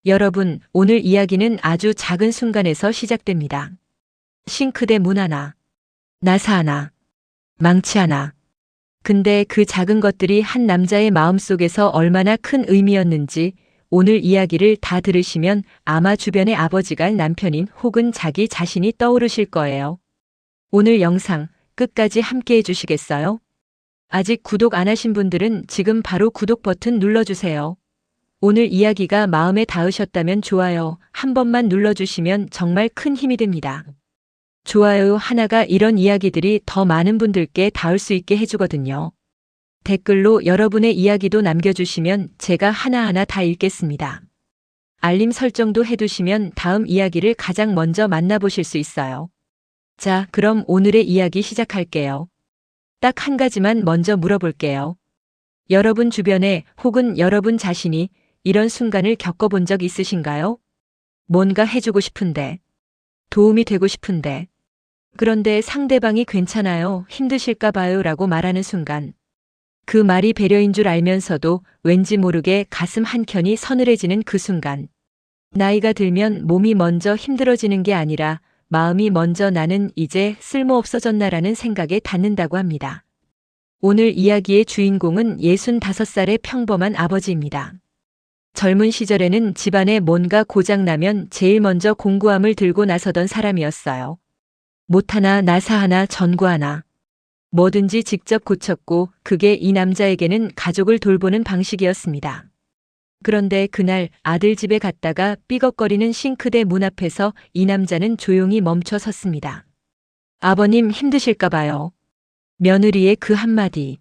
여러분, 오늘 이야기는 아주 작은 순간에서 시작됩니다. 싱크대 문 하나, 나사 하나, 망치 하나. 근데 그 작은 것들이 한 남자의 마음속에서 얼마나 큰 의미였는지 오늘 이야기를 다 들으시면 아마 주변의 아버지가 남편인 혹은 자기 자신이 떠오르실 거예요. 오늘 영상 끝까지 함께 해주시겠어요? 아직 구독 안 하신 분들은 지금 바로 구독 버튼 눌러주세요. 오늘 이야기가 마음에 닿으셨다면 좋아요 한 번만 눌러주시면 정말 큰 힘이 됩니다. 좋아요 하나가 이런 이야기들이 더 많은 분들께 닿을 수 있게 해주거든요. 댓글로 여러분의 이야기도 남겨주시면 제가 하나하나 다 읽겠습니다. 알림 설정도 해두시면 다음 이야기를 가장 먼저 만나보실 수 있어요. 자, 그럼 오늘의 이야기 시작할게요. 딱 한 가지만 먼저 물어볼게요. 여러분 주변에 혹은 여러분 자신이 이런 순간을 겪어본 적 있으신가요? 뭔가 해주고 싶은데, 도움이 되고 싶은데, 그런데 상대방이 괜찮아요, 힘드실까 봐요 라고 말하는 순간, 그 말이 배려인 줄 알면서도 왠지 모르게 가슴 한켠이 서늘해지는 그 순간, 나이가 들면 몸이 먼저 힘들어지는 게 아니라 마음이 먼저 나는 이제 쓸모없어졌나라는 생각에 닿는다고 합니다. 오늘 이야기의 주인공은 65살의 평범한 아버지입니다. 젊은 시절에는 집안에 뭔가 고장나면 제일 먼저 공구함을 들고 나서던 사람이었어요. 못 하나, 나사 하나, 전구 하나. 뭐든지 직접 고쳤고 그게 이 남자에게는 가족을 돌보는 방식이었습니다. 그런데 그날 아들 집에 갔다가 삐걱거리는 싱크대 문 앞에서 이 남자는 조용히 멈춰 섰습니다. 아버님 힘드실까 봐요. 며느리의 그 한마디.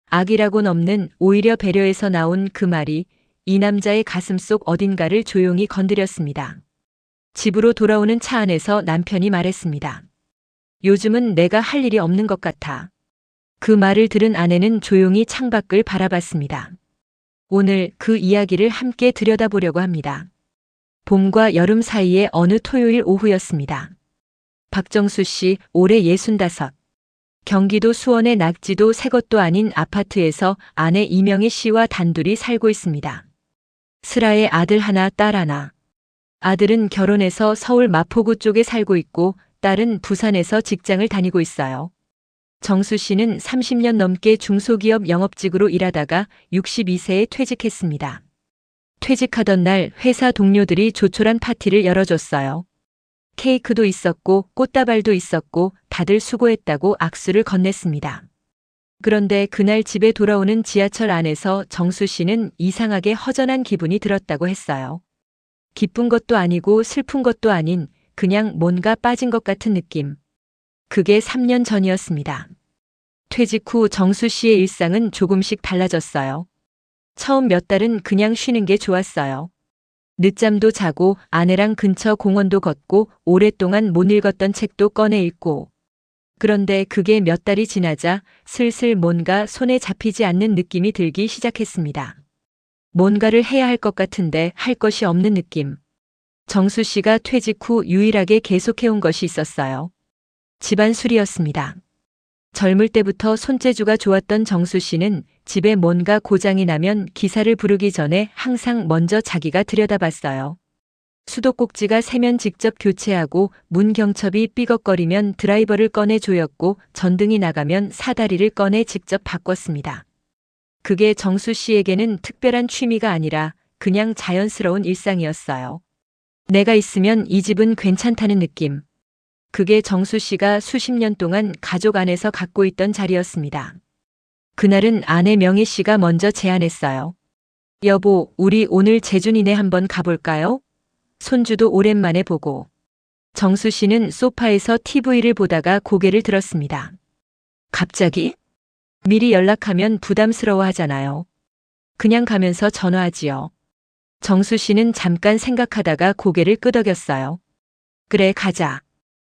악이라곤 없는 오히려 배려에서 나온 그 말이 이 남자의 가슴속 어딘가를 조용히 건드렸습니다. 집으로 돌아오는 차 안에서 남편이 말했습니다. 요즘은 내가 할 일이 없는 것 같아. 그 말을 들은 아내는 조용히 창밖을 바라봤습니다. 오늘 그 이야기를 함께 들여다보려고 합니다. 봄과 여름 사이의 어느 토요일 오후였습니다. 박정수 씨, 올해 65. 경기도 수원의 낙지도 새 것도 아닌 아파트에서 아내 이명희 씨와 단둘이 살고 있습니다. 슬아의 아들 하나, 딸 하나. 아들은 결혼해서 서울 마포구 쪽에 살고 있고 딸은 부산에서 직장을 다니고 있어요. 정수 씨는 30년 넘게 중소기업 영업직으로 일하다가 62세에 퇴직했습니다. 퇴직하던 날 회사 동료들이 조촐한 파티를 열어줬어요. 케이크도 있었고 꽃다발도 있었고 다들 수고했다고 악수를 건넸습니다. 그런데 그날 집에 돌아오는 지하철 안에서 정수 씨는 이상하게 허전한 기분이 들었다고 했어요. 기쁜 것도 아니고 슬픈 것도 아닌 그냥 뭔가 빠진 것 같은 느낌. 그게 3년 전이었습니다. 퇴직 후 정수 씨의 일상은 조금씩 달라졌어요. 처음 몇 달은 그냥 쉬는 게 좋았어요. 늦잠도 자고 아내랑 근처 공원도 걷고 오랫동안 못 읽었던 책도 꺼내 읽고. 그런데 그게 몇 달이 지나자 슬슬 뭔가 손에 잡히지 않는 느낌이 들기 시작했습니다. 뭔가를 해야 할 것 같은데 할 것이 없는 느낌. 정수 씨가 퇴직 후 유일하게 계속해온 것이 있었어요. 집안 수리였습니다. 젊을 때부터 손재주가 좋았던 정수 씨는 집에 뭔가 고장이 나면 기사를 부르기 전에 항상 먼저 자기가 들여다봤어요. 수도꼭지가 새면 직접 교체하고 문 경첩이 삐걱거리면 드라이버를 꺼내 조였고 전등이 나가면 사다리를 꺼내 직접 바꿨습니다. 그게 정수 씨에게는 특별한 취미가 아니라 그냥 자연스러운 일상이었어요. 내가 있으면 이 집은 괜찮다는 느낌. 그게 정수 씨가 수십 년 동안 가족 안에서 갖고 있던 자리였습니다. 그날은 아내 명희 씨가 먼저 제안했어요. 여보, 우리 오늘 제주니네 한번 가볼까요? 손주도 오랜만에 보고. 정수 씨는 소파에서 TV를 보다가 고개를 들었습니다. 갑자기? 미리 연락하면 부담스러워 하잖아요. 그냥 가면서 전화하지요. 정수 씨는 잠깐 생각하다가 고개를 끄덕였어요. 그래, 가자.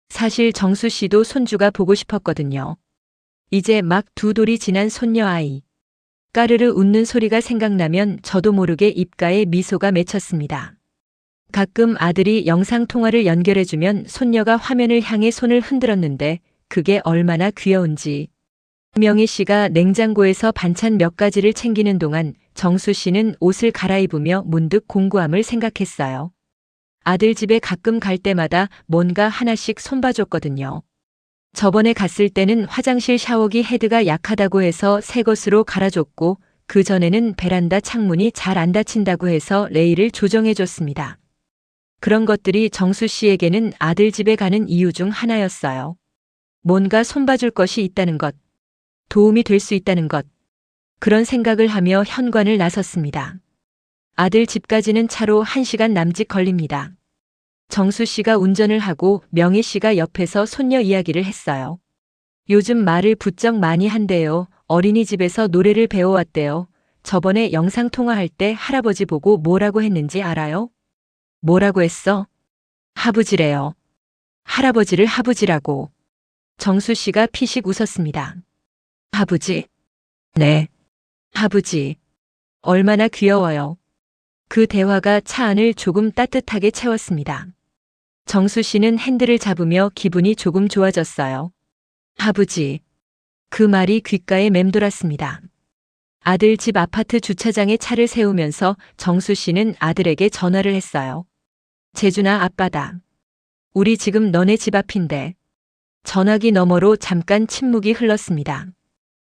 사실 정수 씨도 손주가 보고 싶었거든요. 이제 막 2돌이 지난 손녀 아이. 까르르 웃는 소리가 생각나면 저도 모르게 입가에 미소가 맺혔습니다. 가끔 아들이 영상통화를 연결해주면 손녀가 화면을 향해 손을 흔들었는데 그게 얼마나 귀여운지. 명희 씨가 냉장고에서 반찬 몇 가지를 챙기는 동안 정수 씨는 옷을 갈아입으며 문득 공구함을 생각했어요. 아들 집에 가끔 갈 때마다 뭔가 하나씩 손봐줬거든요. 저번에 갔을 때는 화장실 샤워기 헤드가 약하다고 해서 새 것으로 갈아줬고, 그 전에는 베란다 창문이 잘 안 닫힌다고 해서 레일을 조정해줬습니다. 그런 것들이 정수 씨에게는 아들 집에 가는 이유 중 하나였어요. 뭔가 손봐줄 것이 있다는 것, 도움이 될 수 있다는 것, 그런 생각을 하며 현관을 나섰습니다. 아들 집까지는 차로 1시간 남짓 걸립니다. 정수 씨가 운전을 하고 명희 씨가 옆에서 손녀 이야기를 했어요. 요즘 말을 부쩍 많이 한대요. 어린이집에서 노래를 배워왔대요. 저번에 영상통화할 때 할아버지 보고 뭐라고 했는지 알아요? 뭐라고 했어? 하부지래요. 할아버지를 하부지라고. 정수 씨가 피식 웃었습니다. 하부지? 네. 하부지. 얼마나 귀여워요. 그 대화가 차 안을 조금 따뜻하게 채웠습니다. 정수 씨는 핸들을 잡으며 기분이 조금 좋아졌어요. 하부지. 그 말이 귓가에 맴돌았습니다. 아들 집 아파트 주차장에 차를 세우면서 정수 씨는 아들에게 전화를 했어요. 재준아, 아빠다. 우리 지금 너네 집 앞인데. 전화기 너머로 잠깐 침묵이 흘렀습니다.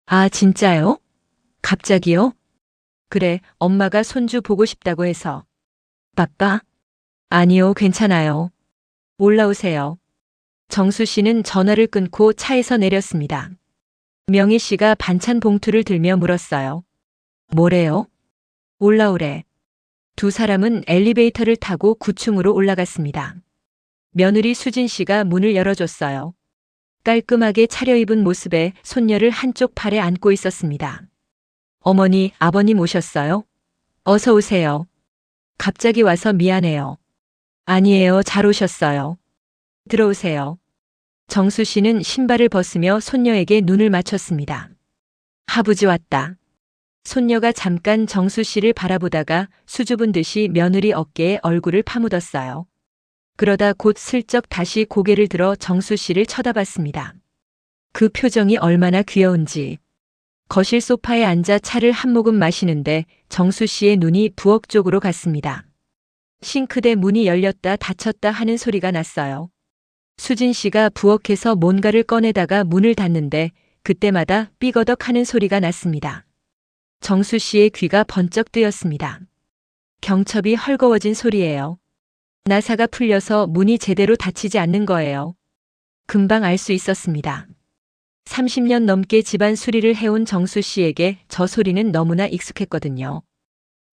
아, 진짜요? 갑자기요? 그래, 엄마가 손주 보고 싶다고 해서. 바빠? 아니요, 괜찮아요. 올라오세요. 정수 씨는 전화를 끊고 차에서 내렸습니다. 명희 씨가 반찬 봉투를 들며 물었어요. 뭐래요? 올라오래. 두 사람은 엘리베이터를 타고 9층으로 올라갔습니다. 며느리 수진 씨가 문을 열어줬어요. 깔끔하게 차려입은 모습에 손녀를 한쪽 팔에 안고 있었습니다. 어머니, 아버님 오셨어요? 어서 오세요. 갑자기 와서 미안해요. 아니에요, 잘 오셨어요. 들어오세요. 정수 씨는 신발을 벗으며 손녀에게 눈을 맞췄습니다. 하부지 왔다. 손녀가 잠깐 정수 씨를 바라보다가 수줍은 듯이 며느리 어깨에 얼굴을 파묻었어요. 그러다 곧 슬쩍 다시 고개를 들어 정수 씨를 쳐다봤습니다. 그 표정이 얼마나 귀여운지. 거실 소파에 앉아 차를 한 모금 마시는데 정수 씨의 눈이 부엌 쪽으로 갔습니다. 싱크대 문이 열렸다 닫혔다 하는 소리가 났어요. 수진 씨가 부엌에서 뭔가를 꺼내다가 문을 닫는데 그때마다 삐거덕 하는 소리가 났습니다. 정수 씨의 귀가 번쩍 뜨였습니다. 경첩이 헐거워진 소리예요. 나사가 풀려서 문이 제대로 닫히지 않는 거예요. 금방 알 수 있었습니다. 30년 넘게 집안 수리를 해온 정수 씨에게 저 소리는 너무나 익숙했거든요.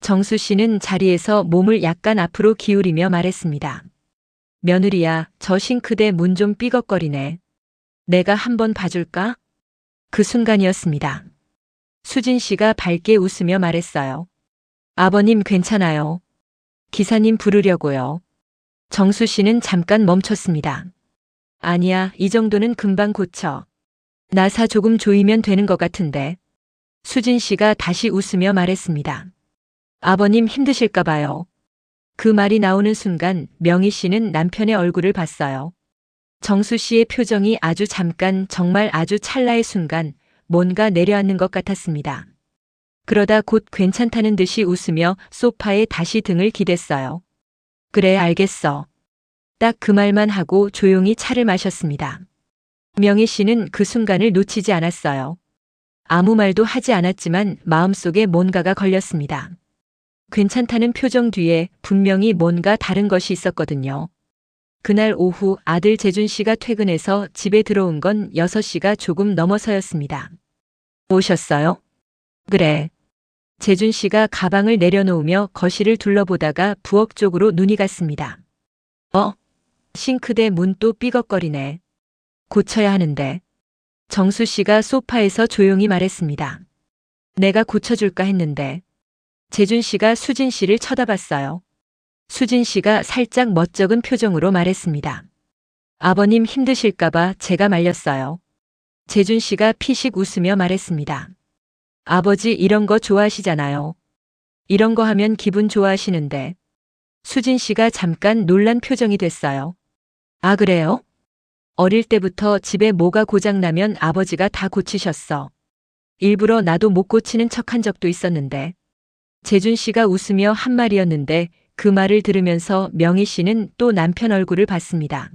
정수 씨는 자리에서 몸을 약간 앞으로 기울이며 말했습니다. 며느리야, 저 싱크대 문 좀 삐걱거리네. 내가 한번 봐줄까? 그 순간이었습니다. 수진 씨가 밝게 웃으며 말했어요. 아버님 괜찮아요. 기사님 부르려고요. 정수 씨는 잠깐 멈췄습니다. 아니야, 이 정도는 금방 고쳐. 나사 조금 조이면 되는 것 같은데. 수진 씨가 다시 웃으며 말했습니다. 아버님 힘드실까 봐요. 그 말이 나오는 순간 명희 씨는 남편의 얼굴을 봤어요. 정수 씨의 표정이 아주 잠깐, 정말 아주 찰나의 순간 뭔가 내려앉는 것 같았습니다. 그러다 곧 괜찮다는 듯이 웃으며 소파에 다시 등을 기댔어요. 그래, 알겠어. 딱 그 말만 하고 조용히 차를 마셨습니다. 명희 씨는 그 순간을 놓치지 않았어요. 아무 말도 하지 않았지만 마음속에 뭔가가 걸렸습니다. 괜찮다는 표정 뒤에 분명히 뭔가 다른 것이 있었거든요. 그날 오후 아들 재준 씨가 퇴근해서 집에 들어온 건 6시가 조금 넘어서였습니다. 오셨어요? 그래. 재준 씨가 가방을 내려놓으며 거실을 둘러보다가 부엌 쪽으로 눈이 갔습니다. 싱크대 문 또 삐걱거리네. 고쳐야 하는데. 정수 씨가 소파에서 조용히 말했습니다. 내가 고쳐줄까 했는데. 재준 씨가 수진 씨를 쳐다봤어요. 수진 씨가 살짝 멋쩍은 표정으로 말했습니다. 아버님 힘드실까봐 제가 말렸어요. 재준 씨가 피식 웃으며 말했습니다. 아버지 이런 거 좋아하시잖아요. 이런 거 하면 기분 좋아하시는데. 수진 씨가 잠깐 놀란 표정이 됐어요. 아, 그래요? 어릴 때부터 집에 뭐가 고장나면 아버지가 다 고치셨어. 일부러 나도 못 고치는 척한 적도 있었는데. 재준 씨가 웃으며 한 말이었는데 그 말을 들으면서 명희 씨는 또 남편 얼굴을 봤습니다.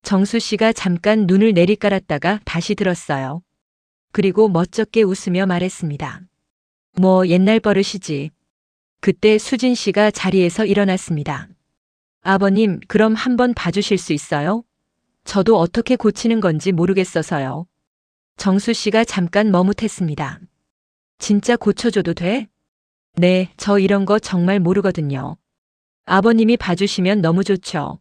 정수 씨가 잠깐 눈을 내리깔았다가 다시 들었어요. 그리고 멋쩍게 웃으며 말했습니다. 뭐 옛날 버릇이지. 그때 수진 씨가 자리에서 일어났습니다. 아버님, 그럼 한번 봐주실 수 있어요? 저도 어떻게 고치는 건지 모르겠어서요. 정수 씨가 잠깐 머뭇했습니다. 진짜 고쳐줘도 돼? 네, 저 이런 거 정말 모르거든요. 아버님이 봐주시면 너무 좋죠.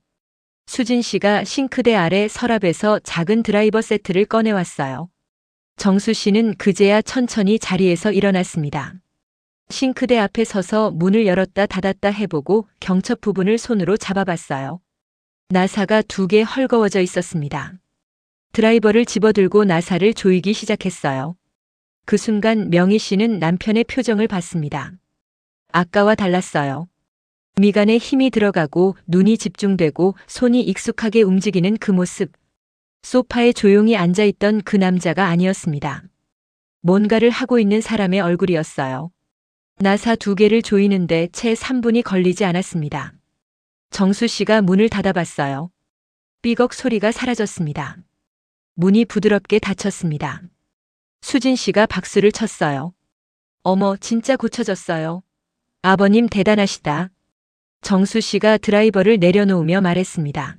수진 씨가 싱크대 아래 서랍에서 작은 드라이버 세트를 꺼내왔어요. 정수 씨는 그제야 천천히 자리에서 일어났습니다. 싱크대 앞에 서서 문을 열었다 닫았다 해보고 경첩 부분을 손으로 잡아봤어요. 나사가 2개 헐거워져 있었습니다. 드라이버를 집어들고 나사를 조이기 시작했어요. 그 순간 명희 씨는 남편의 표정을 봤습니다. 아까와 달랐어요. 미간에 힘이 들어가고 눈이 집중되고 손이 익숙하게 움직이는 그 모습. 소파에 조용히 앉아있던 그 남자가 아니었습니다. 뭔가를 하고 있는 사람의 얼굴이었어요. 나사 2개를 조이는데 채 3분이 걸리지 않았습니다. 정수 씨가 문을 닫아봤어요. 삐걱 소리가 사라졌습니다. 문이 부드럽게 닫혔습니다. 수진 씨가 박수를 쳤어요. 어머, 진짜 고쳐졌어요. 아버님 대단하시다. 정수 씨가 드라이버를 내려놓으며 말했습니다.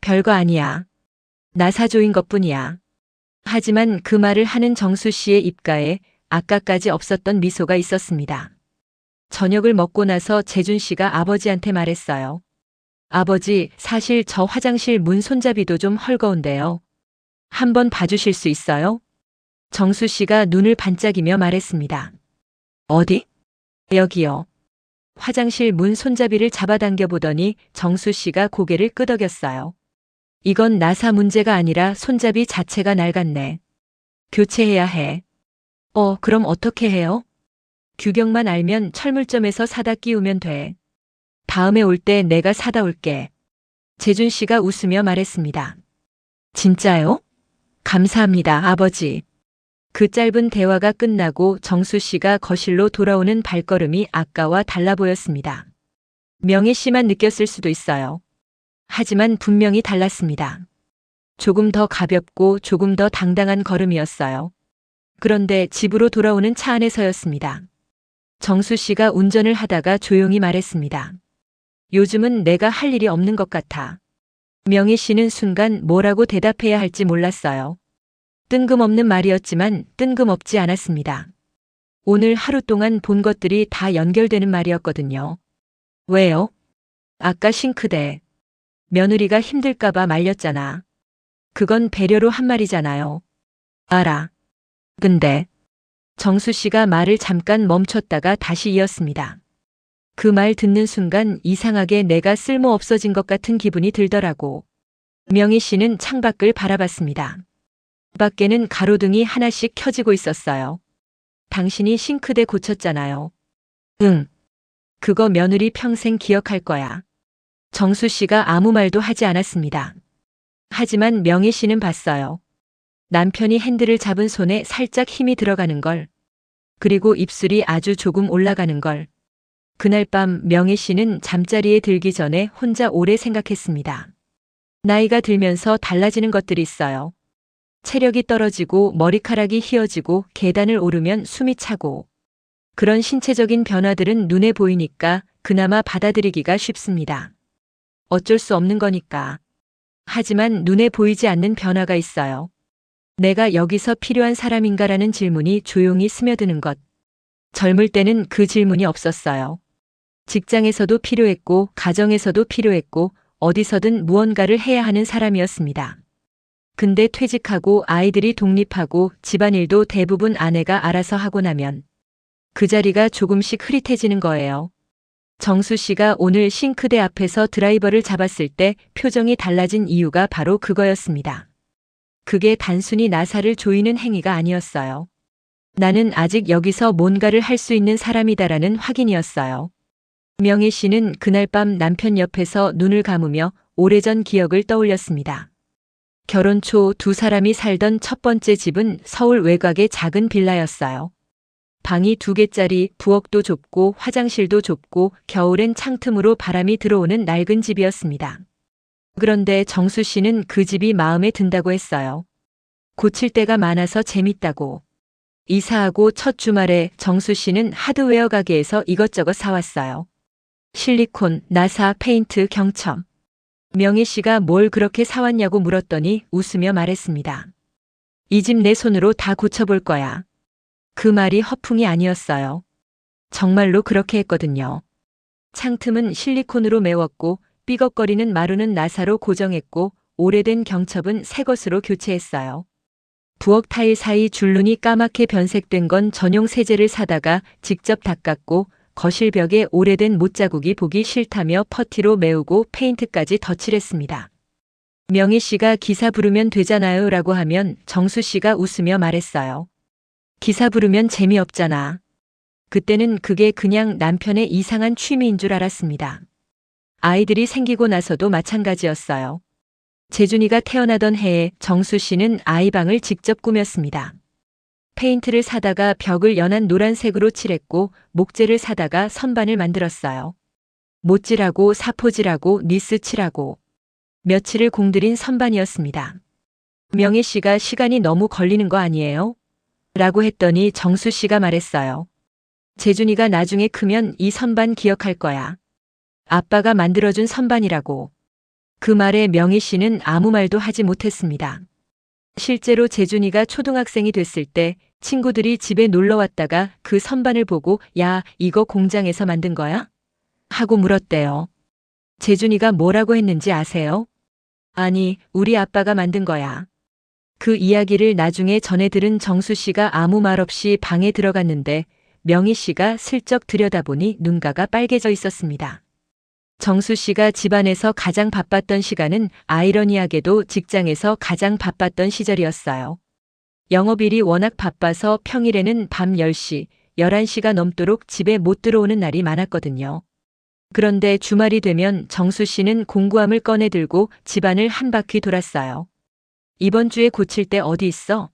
별거 아니야. 나사 조인 것뿐이야. 하지만 그 말을 하는 정수 씨의 입가에 아까까지 없었던 미소가 있었습니다. 저녁을 먹고 나서 재준 씨가 아버지한테 말했어요. 아버지, 사실 저 화장실 문 손잡이도 좀 헐거운데요. 한번 봐주실 수 있어요? 정수 씨가 눈을 반짝이며 말했습니다. 어디? 여기요. 화장실 문 손잡이를 잡아당겨 보더니 정수 씨가 고개를 끄덕였어요. 이건 나사 문제가 아니라 손잡이 자체가 낡았네. 교체해야 해. 그럼 어떻게 해요? 규격만 알면 철물점에서 사다 끼우면 돼. 다음에 올 때 내가 사다 올게. 재준 씨가 웃으며 말했습니다. 진짜요? 감사합니다, 아버지. 그 짧은 대화가 끝나고 정수 씨가 거실로 돌아오는 발걸음이 아까와 달라 보였습니다. 명희 씨만 느꼈을 수도 있어요. 하지만 분명히 달랐습니다. 조금 더 가볍고 조금 더 당당한 걸음이었어요. 그런데 집으로 돌아오는 차 안에서였습니다. 정수 씨가 운전을 하다가 조용히 말했습니다. 요즘은 내가 할 일이 없는 것 같아. 명희 씨는 순간 뭐라고 대답해야 할지 몰랐어요. 뜬금없는 말이었지만 뜬금없지 않았습니다. 오늘 하루 동안 본 것들이 다 연결되는 말이었거든요. 왜요? 아까 싱크대. 며느리가 힘들까봐 말렸잖아. 그건 배려로 한 말이잖아요. 알아. 근데 정수 씨가 말을 잠깐 멈췄다가 다시 이었습니다. 그 말 듣는 순간 이상하게 내가 쓸모 없어진 것 같은 기분이 들더라고. 명희 씨는 창밖을 바라봤습니다. 밖에는 가로등이 하나씩 켜지고 있었어요. 당신이 싱크대 고쳤잖아요. 응. 그거 며느리 평생 기억할 거야. 정수 씨가 아무 말도 하지 않았습니다. 하지만 명희 씨는 봤어요. 남편이 핸들을 잡은 손에 살짝 힘이 들어가는 걸. 그리고 입술이 아주 조금 올라가는 걸. 그날 밤 명희 씨는 잠자리에 들기 전에 혼자 오래 생각했습니다. 나이가 들면서 달라지는 것들이 있어요. 체력이 떨어지고 머리카락이 휘어지고 계단을 오르면 숨이 차고. 그런 신체적인 변화들은 눈에 보이니까 그나마 받아들이기가 쉽습니다. 어쩔 수 없는 거니까. 하지만 눈에 보이지 않는 변화가 있어요. 내가 여기서 필요한 사람인가라는 질문이 조용히 스며드는 것. 젊을 때는 그 질문이 없었어요. 직장에서도 필요했고 가정에서도 필요했고 어디서든 무언가를 해야 하는 사람이었습니다. 근데 퇴직하고 아이들이 독립하고 집안일도 대부분 아내가 알아서 하고 나면 그 자리가 조금씩 흐릿해지는 거예요. 정수 씨가 오늘 싱크대 앞에서 드라이버를 잡았을 때 표정이 달라진 이유가 바로 그거였습니다. 그게 단순히 나사를 조이는 행위가 아니었어요. 나는 아직 여기서 뭔가를 할 수 있는 사람이다라는 확인이었어요. 명희 씨는 그날 밤 남편 옆에서 눈을 감으며 오래전 기억을 떠올렸습니다. 결혼 초 2 사람이 살던 첫 번째 집은 서울 외곽의 작은 빌라였어요. 방이 2개짜리, 부엌도 좁고 화장실도 좁고 겨울엔 창틈으로 바람이 들어오는 낡은 집이었습니다. 그런데 정수 씨는 그 집이 마음에 든다고 했어요. 고칠 데가 많아서 재밌다고. 이사하고 첫 주말에 정수 씨는 하드웨어 가게에서 이것저것 사왔어요. 실리콘, 나사, 페인트, 경첨. 명희 씨가 뭘 그렇게 사왔냐고 물었더니 웃으며 말했습니다. 이 집 내 손으로 다 고쳐볼 거야. 그 말이 허풍이 아니었어요. 정말로 그렇게 했거든요. 창틈은 실리콘으로 메웠고 삐걱거리는 마루는 나사로 고정했고 오래된 경첩은 새 것으로 교체했어요. 부엌 타일 사이 줄눈이 까맣게 변색된 건 전용 세제를 사다가 직접 닦았고 거실 벽에 오래된 못자국이 보기 싫다며 퍼티로 메우고 페인트까지 덧칠했습니다. 명희 씨가 기사 부르면 되잖아요 라고 하면 정수 씨가 웃으며 말했어요. 기사 부르면 재미없잖아. 그때는 그게 그냥 남편의 이상한 취미인 줄 알았습니다. 아이들이 생기고 나서도 마찬가지였어요. 재준이가 태어나던 해에 정수 씨는 아이방을 직접 꾸몄습니다. 페인트를 사다가 벽을 연한 노란색으로 칠했고 목재를 사다가 선반을 만들었어요. 못질하고 사포질하고 니스 칠하고 며칠을 공들인 선반이었습니다. 명희 씨가 시간이 너무 걸리는 거 아니에요? 라고 했더니 정수 씨가 말했어요. 재준이가 나중에 크면 이 선반 기억할 거야. 아빠가 만들어준 선반이라고. 그 말에 명희 씨는 아무 말도 하지 못했습니다. 실제로 재준이가 초등학생이 됐을 때 친구들이 집에 놀러 왔다가 그 선반을 보고 야, 이거 공장에서 만든 거야? 하고 물었대요. 재준이가 뭐라고 했는지 아세요? 아니, 우리 아빠가 만든 거야. 그 이야기를 나중에 전해 들은 정수 씨가 아무 말 없이 방에 들어갔는데 명희 씨가 슬쩍 들여다보니 눈가가 빨개져 있었습니다. 정수 씨가 집안에서 가장 바빴던 시간은 아이러니하게도 직장에서 가장 바빴던 시절이었어요. 영업일이 워낙 바빠서 평일에는 밤 10시, 11시가 넘도록 집에 못 들어오는 날이 많았거든요. 그런데 주말이 되면 정수 씨는 공구함을 꺼내 들고 집안을 한 바퀴 돌았어요. 이번 주에 고칠 때 어디 있어?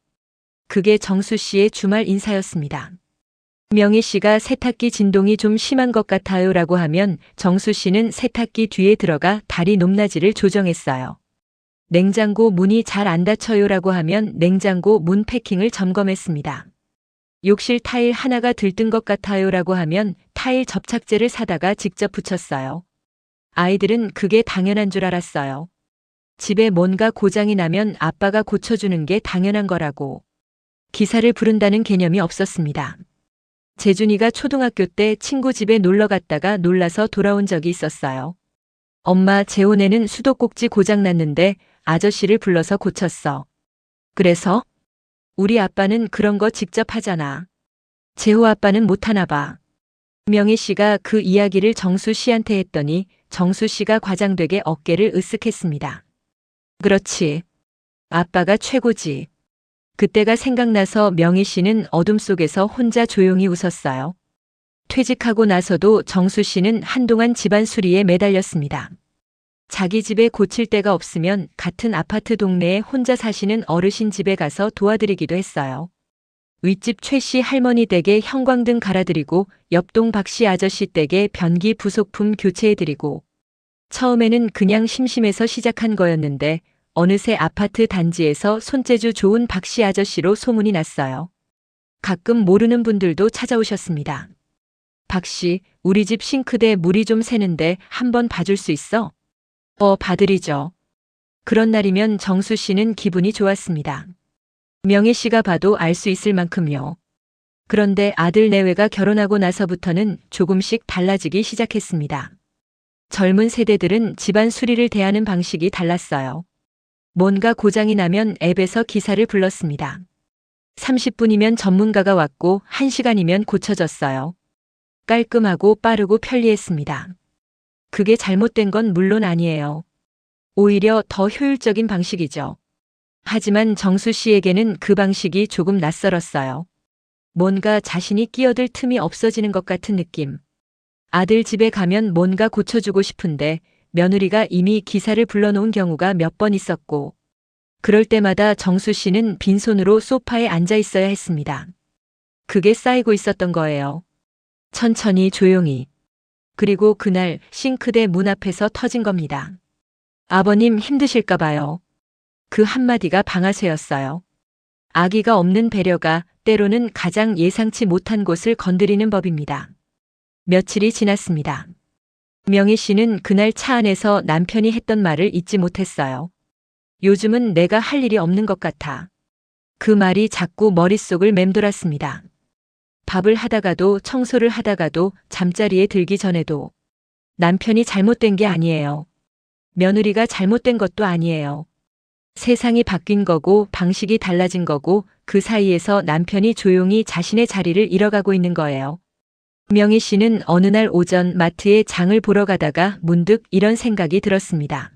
그게 정수 씨의 주말 인사였습니다. 명희 씨가 세탁기 진동이 좀 심한 것 같아요 라고 하면 정수 씨는 세탁기 뒤에 들어가 다리 높낮이를 조정했어요. 냉장고 문이 잘 안 닫혀요 라고 하면 냉장고 문 패킹을 점검했습니다. 욕실 타일 하나가 들뜬 것 같아요 라고 하면 타일 접착제를 사다가 직접 붙였어요. 아이들은 그게 당연한 줄 알았어요. 집에 뭔가 고장이 나면 아빠가 고쳐주는 게 당연한 거라고. 기사를 부른다는 개념이 없었습니다. 재준이가 초등학교 때 친구 집에 놀러 갔다가 놀라서 돌아온 적이 있었어요. 엄마, 재혼에는 수도꼭지 고장 났는데 아저씨를 불러서 고쳤어. 그래서? 우리 아빠는 그런 거 직접 하잖아. 재호 아빠는 못하나 봐. 명희 씨가 그 이야기를 정수 씨한테 했더니 정수 씨가 과장되게 어깨를 으쓱했습니다. 그렇지. 아빠가 최고지. 그때가 생각나서 명희 씨는 어둠 속에서 혼자 조용히 웃었어요. 퇴직하고 나서도 정수 씨는 한동안 집안 수리에 매달렸습니다. 자기 집에 고칠 데가 없으면 같은 아파트 동네에 혼자 사시는 어르신 집에 가서 도와드리기도 했어요. 윗집 최 씨 할머니 댁에 형광등 갈아드리고 옆동 박 씨 아저씨 댁에 변기 부속품 교체해드리고 처음에는 그냥 심심해서 시작한 거였는데 어느새 아파트 단지에서 손재주 좋은 박 씨 아저씨로 소문이 났어요. 가끔 모르는 분들도 찾아오셨습니다. 박 씨, 우리 집 싱크대 물이 좀 새는데 한번 봐줄 수 있어? 봐드리죠. 그런 날이면 정수 씨는 기분이 좋았습니다. 명희 씨가 봐도 알 수 있을 만큼요. 그런데 아들 내외가 결혼하고 나서부터는 조금씩 달라지기 시작했습니다. 젊은 세대들은 집안 수리를 대하는 방식이 달랐어요. 뭔가 고장이 나면 앱에서 기사를 불렀습니다. 30분이면 전문가가 왔고 1시간이면 고쳐졌어요. 깔끔하고 빠르고 편리했습니다. 그게 잘못된 건 물론 아니에요. 오히려 더 효율적인 방식이죠. 하지만 정수 씨에게는 그 방식이 조금 낯설었어요. 뭔가 자신이 끼어들 틈이 없어지는 것 같은 느낌. 아들 집에 가면 뭔가 고쳐주고 싶은데 며느리가 이미 기사를 불러놓은 경우가 몇 번 있었고 그럴 때마다 정수 씨는 빈손으로 소파에 앉아 있어야 했습니다. 그게 쌓이고 있었던 거예요. 천천히 조용히. 그리고 그날 싱크대 문 앞에서 터진 겁니다. 아버님 힘드실까 봐요. 그 한마디가 방아쇠였어요. 아기가 없는 배려가 때로는 가장 예상치 못한 곳을 건드리는 법입니다. 며칠이 지났습니다. 명희 씨는 그날 차 안에서 남편이 했던 말을 잊지 못했어요. 요즘은 내가 할 일이 없는 것 같아. 그 말이 자꾸 머릿속을 맴돌았습니다. 밥을 하다가도 청소를 하다가도 잠자리에 들기 전에도 남편이 잘못된 게 아니에요. 며느리가 잘못된 것도 아니에요. 세상이 바뀐 거고 방식이 달라진 거고 그 사이에서 남편이 조용히 자신의 자리를 잃어가고 있는 거예요. 명희 씨는 어느 날 오전 마트에 장을 보러 가다가 문득 이런 생각이 들었습니다.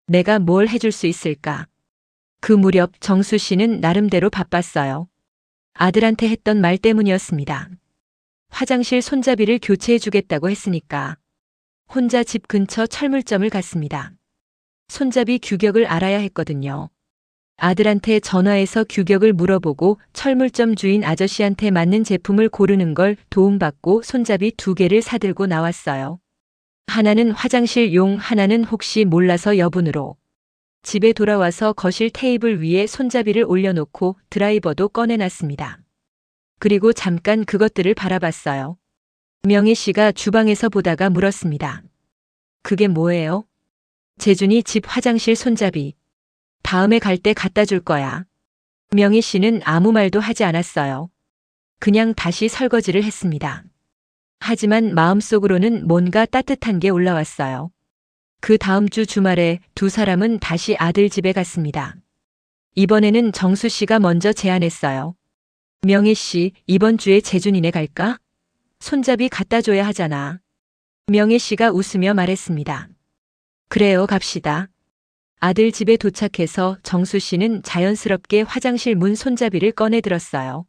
내가 뭘 해줄 수 있을까? 그 무렵 정수 씨는 나름대로 바빴어요. 아들한테 했던 말 때문이었습니다. 화장실 손잡이를 교체해 주겠다고 했으니까. 혼자 집 근처 철물점을 갔습니다. 손잡이 규격을 알아야 했거든요. 아들한테 전화해서 규격을 물어보고 철물점 주인 아저씨한테 맞는 제품을 고르는 걸 도움받고 손잡이 2개를 사들고 나왔어요. 하나는 화장실용, 하나는 혹시 몰라서 여분으로. 집에 돌아와서 거실 테이블 위에 손잡이를 올려놓고 드라이버도 꺼내놨습니다. 그리고 잠깐 그것들을 바라봤어요. 명희 씨가 주방에서 보다가 물었습니다. 그게 뭐예요? 재준이 집 화장실 손잡이. 다음에 갈 때 갖다 줄 거야. 명희 씨는 아무 말도 하지 않았어요. 그냥 다시 설거지를 했습니다. 하지만 마음속으로는 뭔가 따뜻한 게 올라왔어요. 그 다음 주 주말에 두 사람은 다시 아들 집에 갔습니다. 이번에는 정수 씨가 먼저 제안했어요. 명희 씨, 이번 주에 재준이네 갈까? 손잡이 갖다 줘야 하잖아. 명희 씨가 웃으며 말했습니다. 그래요, 갑시다. 아들 집에 도착해서 정수 씨는 자연스럽게 화장실 문 손잡이를 꺼내 들었어요.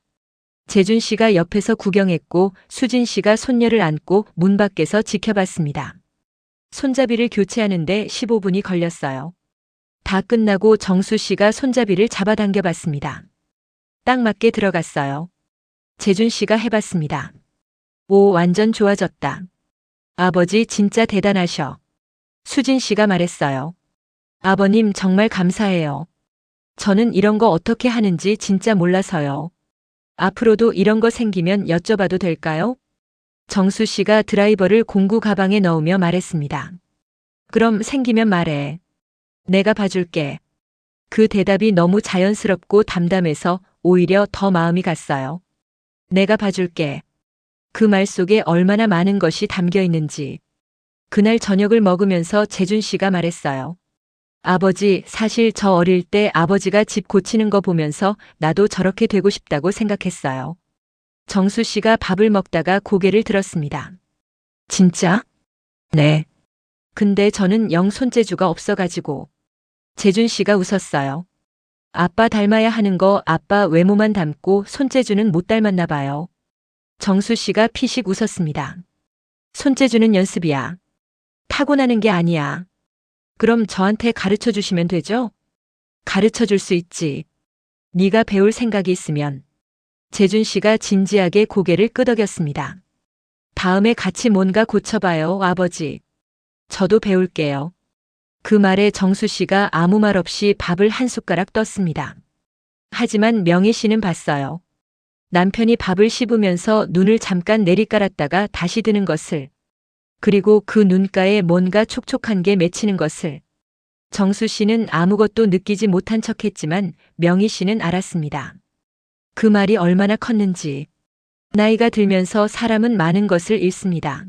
재준 씨가 옆에서 구경했고 수진 씨가 손녀를 안고 문 밖에서 지켜봤습니다. 손잡이를 교체하는데 15분이 걸렸어요. 다 끝나고 정수 씨가 손잡이를 잡아당겨 봤습니다. 딱 맞게 들어갔어요. 재준 씨가 해봤습니다. 오, 완전 좋아졌다. 아버지 진짜 대단하셔. 수진 씨가 말했어요. 아버님 정말 감사해요. 저는 이런 거 어떻게 하는지 진짜 몰라서요. 앞으로도 이런 거 생기면 여쭤봐도 될까요? 정수 씨가 드라이버를 공구 가방에 넣으며 말했습니다. 그럼 생기면 말해. 내가 봐줄게. 그 대답이 너무 자연스럽고 담담해서 오히려 더 마음이 갔어요. 내가 봐줄게. 그 말 속에 얼마나 많은 것이 담겨 있는지. 그날 저녁을 먹으면서 재준 씨가 말했어요. 아버지, 사실 저 어릴 때 아버지가 집 고치는 거 보면서 나도 저렇게 되고 싶다고 생각했어요. 정수 씨가 밥을 먹다가 고개를 들었습니다. 진짜? 네. 근데 저는 영 손재주가 없어가지고. 재준 씨가 웃었어요. 아빠 닮아야 하는 거 아빠 외모만 닮고 손재주는 못 닮았나 봐요. 정수 씨가 피식 웃었습니다. 손재주는 연습이야. 타고나는 게 아니야. 그럼 저한테 가르쳐 주시면 되죠? 가르쳐 줄 수 있지. 네가 배울 생각이 있으면. 재준 씨가 진지하게 고개를 끄덕였습니다. 다음에 같이 뭔가 고쳐봐요, 아버지. 저도 배울게요. 그 말에 정수 씨가 아무 말 없이 밥을 한 숟가락 떴습니다. 하지만 명희 씨는 봤어요. 남편이 밥을 씹으면서 눈을 잠깐 내리깔았다가 다시 드는 것을. 그리고 그 눈가에 뭔가 촉촉한 게 맺히는 것을. 정수 씨는 아무것도 느끼지 못한 척했지만 명희 씨는 알았습니다. 그 말이 얼마나 컸는지. 나이가 들면서 사람은 많은 것을 잃습니다.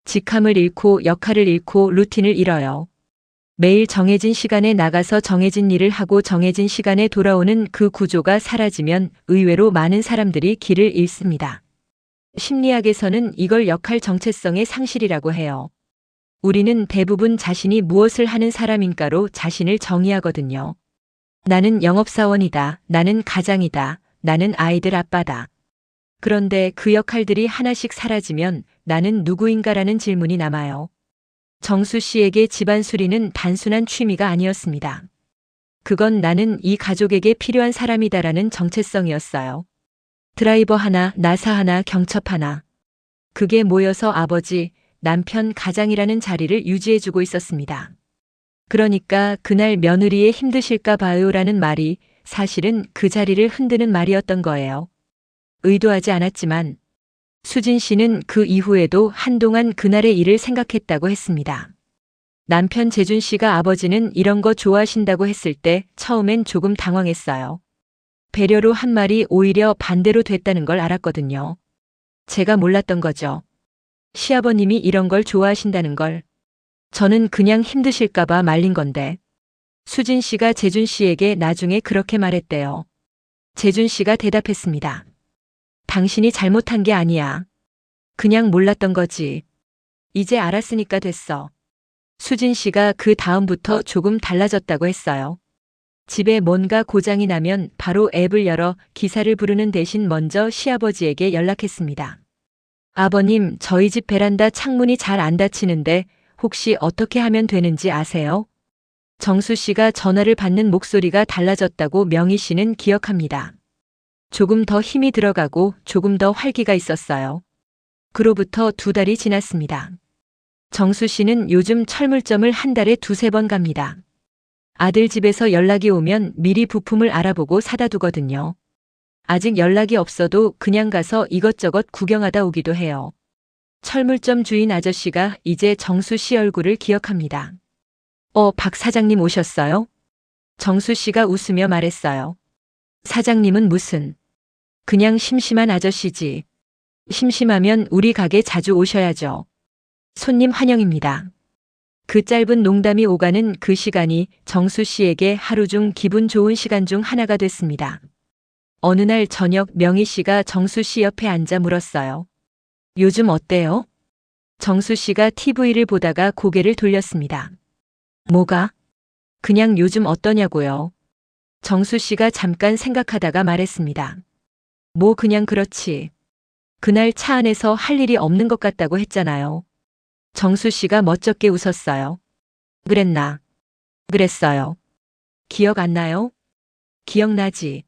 직함을 잃고 역할을 잃고 루틴을 잃어요. 매일 정해진 시간에 나가서 정해진 일을 하고 정해진 시간에 돌아오는 그 구조가 사라지면 의외로 많은 사람들이 길을 잃습니다. 심리학에서는 이걸 역할 정체성의 상실이라고 해요. 우리는 대부분 자신이 무엇을 하는 사람인가로 자신을 정의하거든요. 나는 영업사원이다. 나는 가장이다. 나는 아이들 아빠다. 그런데 그 역할들이 하나씩 사라지면 나는 누구인가라는 질문이 남아요. 정수 씨에게 집안 수리는 단순한 취미가 아니었습니다. 그건 나는 이 가족에게 필요한 사람이다라는 정체성이었어요. 드라이버 하나, 나사 하나, 경첩 하나. 그게 모여서 아버지, 남편, 가장이라는 자리를 유지해주고 있었습니다. 그러니까 그날 며느리의 힘드실까 봐요라는 말이 사실은 그 자리를 흔드는 말이었던 거예요. 의도하지 않았지만 수진 씨는 그 이후에도 한동안 그날의 일을 생각했다고 했습니다. 남편 재준 씨가 아버지는 이런 거 좋아하신다고 했을 때 처음엔 조금 당황했어요. 배려로 한 말이 오히려 반대로 됐다는 걸 알았거든요. 제가 몰랐던 거죠. 시아버님이 이런 걸 좋아하신다는 걸. 저는 그냥 힘드실까봐 말린 건데. 수진 씨가 재준 씨에게 나중에 그렇게 말했대요. 재준 씨가 대답했습니다. 당신이 잘못한 게 아니야. 그냥 몰랐던 거지. 이제 알았으니까 됐어. 수진 씨가 그 다음부터 조금 달라졌다고 했어요. 집에 뭔가 고장이 나면 바로 앱을 열어 기사를 부르는 대신 먼저 시아버지에게 연락했습니다. 아버님, 저희 집 베란다 창문이 잘 안 닫히는데 혹시 어떻게 하면 되는지 아세요? 정수 씨가 전화를 받는 목소리가 달라졌다고 명희 씨는 기억합니다. 조금 더 힘이 들어가고 조금 더 활기가 있었어요. 그로부터 2달이 지났습니다. 정수 씨는 요즘 철물점을 한 달에 2~3번 갑니다. 아들 집에서 연락이 오면 미리 부품을 알아보고 사다 두거든요. 아직 연락이 없어도 그냥 가서 이것저것 구경하다 오기도 해요. 철물점 주인 아저씨가 이제 정수 씨 얼굴을 기억합니다. 박 사장님 오셨어요? 정수 씨가 웃으며 말했어요. 사장님은 무슨? 그냥 심심한 아저씨지. 심심하면 우리 가게 자주 오셔야죠. 손님 환영입니다. 그 짧은 농담이 오가는 그 시간이 정수 씨에게 하루 중 기분 좋은 시간 중 하나가 됐습니다. 어느 날 저녁 명희 씨가 정수 씨 옆에 앉아 물었어요. 요즘 어때요? 정수 씨가 TV를 보다가 고개를 돌렸습니다. 뭐가? 그냥 요즘 어떠냐고요. 정수 씨가 잠깐 생각하다가 말했습니다. 뭐 그냥 그렇지. 그날 차 안에서 할 일이 없는 것 같다고 했잖아요. 정수 씨가 멋쩍게 웃었어요. 그랬나? 그랬어요. 기억 안 나요? 기억나지.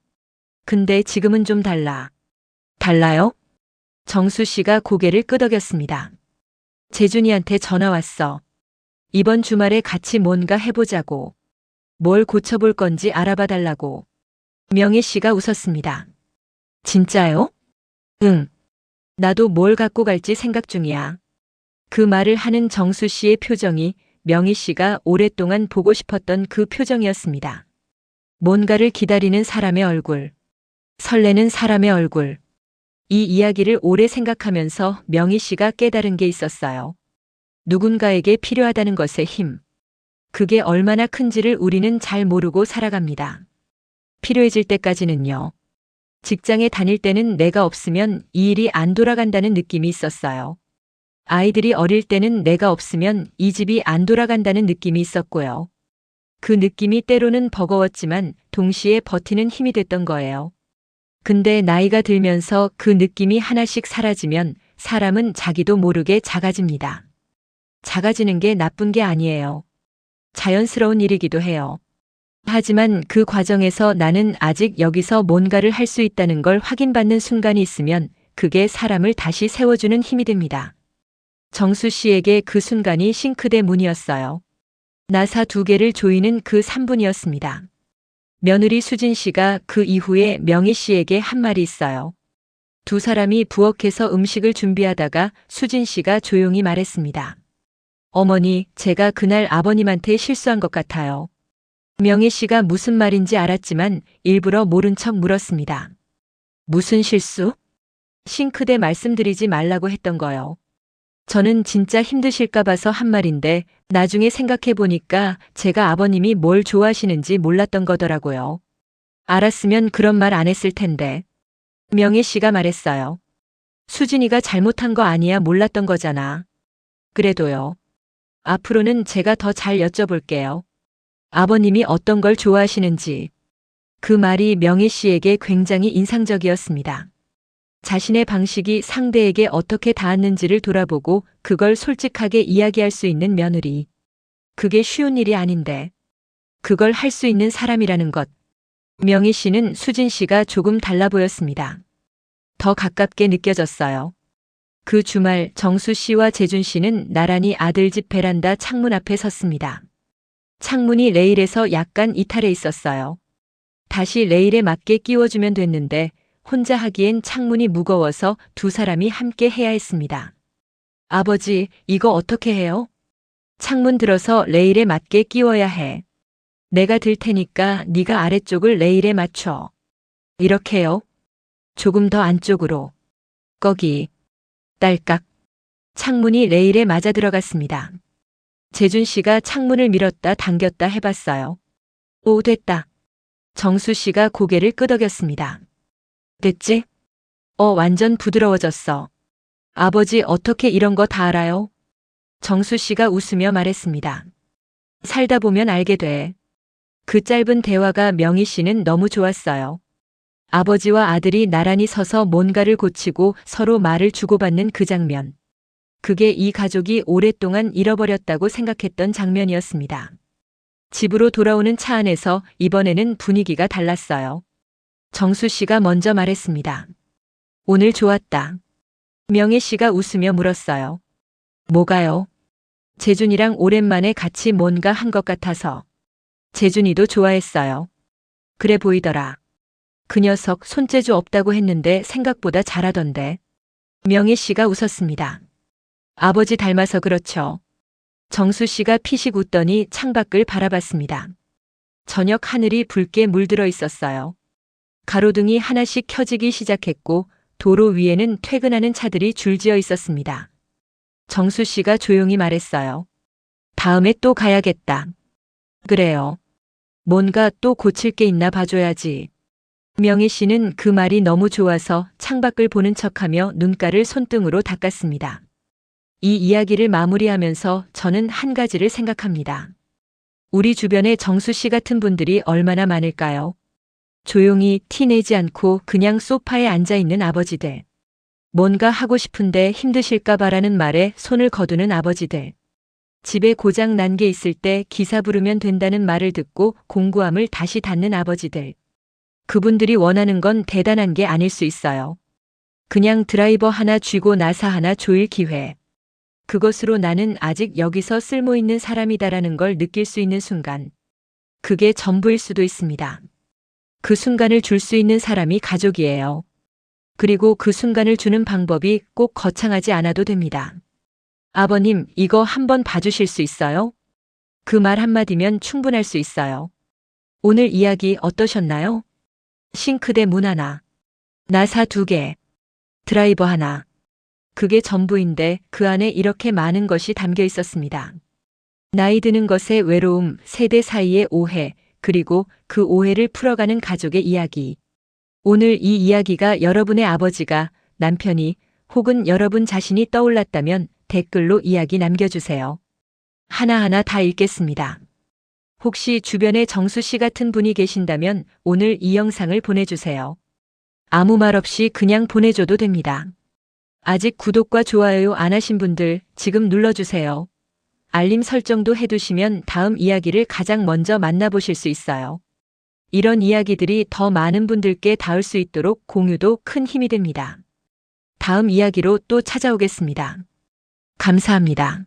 근데 지금은 좀 달라. 달라요? 정수 씨가 고개를 끄덕였습니다. 재준이한테 전화 왔어. 이번 주말에 같이 뭔가 해보자고. 뭘 고쳐볼 건지 알아봐 달라고. 명희 씨가 웃었습니다. 진짜요? 응. 나도 뭘 갖고 갈지 생각 중이야. 그 말을 하는 정수 씨의 표정이 명희 씨가 오랫동안 보고 싶었던 그 표정이었습니다. 뭔가를 기다리는 사람의 얼굴. 설레는 사람의 얼굴. 이 이야기를 오래 생각하면서 명희 씨가 깨달은 게 있었어요. 누군가에게 필요하다는 것의 힘. 그게 얼마나 큰지를 우리는 잘 모르고 살아갑니다. 필요해질 때까지는요. 직장에 다닐 때는 내가 없으면 이 일이 안 돌아간다는 느낌이 있었어요. 아이들이 어릴 때는 내가 없으면 이 집이 안 돌아간다는 느낌이 있었고요. 그 느낌이 때로는 버거웠지만 동시에 버티는 힘이 됐던 거예요. 근데 나이가 들면서 그 느낌이 하나씩 사라지면 사람은 자기도 모르게 작아집니다. 작아지는 게 나쁜 게 아니에요. 자연스러운 일이기도 해요. 하지만 그 과정에서 나는 아직 여기서 뭔가를 할 수 있다는 걸 확인받는 순간이 있으면 그게 사람을 다시 세워주는 힘이 됩니다. 정수 씨에게 그 순간이 싱크대 문이었어요. 나사 2개를 조이는 그 3분이었습니다. 며느리 수진 씨가 그 이후에 명희 씨에게 한 말이 있어요. 2 사람이 부엌에서 음식을 준비하다가 수진 씨가 조용히 말했습니다. 어머니, 제가 그날 아버님한테 실수한 것 같아요. 명희 씨가 무슨 말인지 알았지만 일부러 모른 척 물었습니다. 무슨 실수? 싱크대 말씀드리지 말라고 했던 거요. 저는 진짜 힘드실까 봐서 한 말인데 나중에 생각해 보니까 제가 아버님이 뭘 좋아하시는지 몰랐던 거더라고요. 알았으면 그런 말 안 했을 텐데. 명희 씨가 말했어요. 수진이가 잘못한 거 아니야 몰랐던 거잖아. 그래도요. 앞으로는 제가 더 잘 여쭤볼게요. 아버님이 어떤 걸 좋아하시는지. 그 말이 명희 씨에게 굉장히 인상적이었습니다. 자신의 방식이 상대에게 어떻게 닿았는지를 돌아보고 그걸 솔직하게 이야기할 수 있는 며느리. 그게 쉬운 일이 아닌데. 그걸 할 수 있는 사람이라는 것. 명희 씨는 수진 씨가 조금 달라 보였습니다. 더 가깝게 느껴졌어요. 그 주말 정수 씨와 재준 씨는 나란히 아들 집 베란다 창문 앞에 섰습니다. 창문이 레일에서 약간 이탈해 있었어요. 다시 레일에 맞게 끼워주면 됐는데 혼자 하기엔 창문이 무거워서 두 사람이 함께 해야 했습니다. 아버지, 이거 어떻게 해요? 창문 들어서 레일에 맞게 끼워야 해. 내가 들 테니까 네가 아래쪽을 레일에 맞춰. 이렇게요? 조금 더 안쪽으로. 거기. 딸깍. 창문이 레일에 맞아 들어갔습니다. 재준 씨가 창문을 밀었다 당겼다 해봤어요. 오, 됐다. 정수 씨가 고개를 끄덕였습니다. 됐지? 완전 부드러워졌어. 아버지 어떻게 이런 거 다 알아요? 정수 씨가 웃으며 말했습니다. 살다 보면 알게 돼. 그 짧은 대화가 명희 씨는 너무 좋았어요. 아버지와 아들이 나란히 서서 뭔가를 고치고 서로 말을 주고받는 그 장면. 그게 이 가족이 오랫동안 잃어버렸다고 생각했던 장면이었습니다. 집으로 돌아오는 차 안에서 이번에는 분위기가 달랐어요. 정수 씨가 먼저 말했습니다. 오늘 좋았다. 명희 씨가 웃으며 물었어요. 뭐가요? 재준이랑 오랜만에 같이 뭔가 한 것 같아서. 재준이도 좋아했어요. 그래 보이더라. 그 녀석 손재주 없다고 했는데 생각보다 잘하던데. 명희 씨가 웃었습니다. 아버지 닮아서 그렇죠. 정수 씨가 피식 웃더니 창밖을 바라봤습니다. 저녁 하늘이 붉게 물들어 있었어요. 가로등이 하나씩 켜지기 시작했고 도로 위에는 퇴근하는 차들이 줄지어 있었습니다. 정수 씨가 조용히 말했어요. 다음에 또 가야겠다. 그래요. 뭔가 또 고칠 게 있나 봐줘야지. 명희 씨는 그 말이 너무 좋아서 창밖을 보는 척하며 눈가를 손등으로 닦았습니다. 이 이야기를 마무리하면서 저는 한 가지를 생각합니다. 우리 주변에 정수 씨 같은 분들이 얼마나 많을까요? 조용히 티내지 않고 그냥 소파에 앉아있는 아버지들. 뭔가 하고 싶은데 힘드실까 봐라는 말에 손을 거두는 아버지들. 집에 고장 난 게 있을 때 기사 부르면 된다는 말을 듣고 공구함을 다시 닫는 아버지들. 그분들이 원하는 건 대단한 게 아닐 수 있어요. 그냥 드라이버 하나 쥐고 나사 하나 조일 기회. 그것으로 나는 아직 여기서 쓸모 있는 사람이다라는 걸 느낄 수 있는 순간. 그게 전부일 수도 있습니다. 그 순간을 줄 수 있는 사람이 가족이에요. 그리고 그 순간을 주는 방법이 꼭 거창하지 않아도 됩니다. 아버님, 이거 한번 봐주실 수 있어요? 그 말 한마디면 충분할 수 있어요. 오늘 이야기 어떠셨나요? 싱크대 문 하나, 나사 2개, 드라이버 하나. 그게 전부인데 그 안에 이렇게 많은 것이 담겨 있었습니다. 나이 드는 것의 외로움, 세대 사이의 오해, 그리고 그 오해를 풀어가는 가족의 이야기. 오늘 이 이야기가 여러분의 아버지가, 남편이 혹은 여러분 자신이 떠올랐다면 댓글로 이야기 남겨주세요. 하나하나 다 읽겠습니다. 혹시 주변에 정수 씨 같은 분이 계신다면 오늘 이 영상을 보내주세요. 아무 말 없이 그냥 보내줘도 됩니다. 아직 구독과 좋아요 안 하신 분들 지금 눌러주세요. 알림 설정도 해두시면 다음 이야기를 가장 먼저 만나보실 수 있어요. 이런 이야기들이 더 많은 분들께 닿을 수 있도록 공유도 큰 힘이 됩니다. 다음 이야기로 또 찾아오겠습니다. 감사합니다.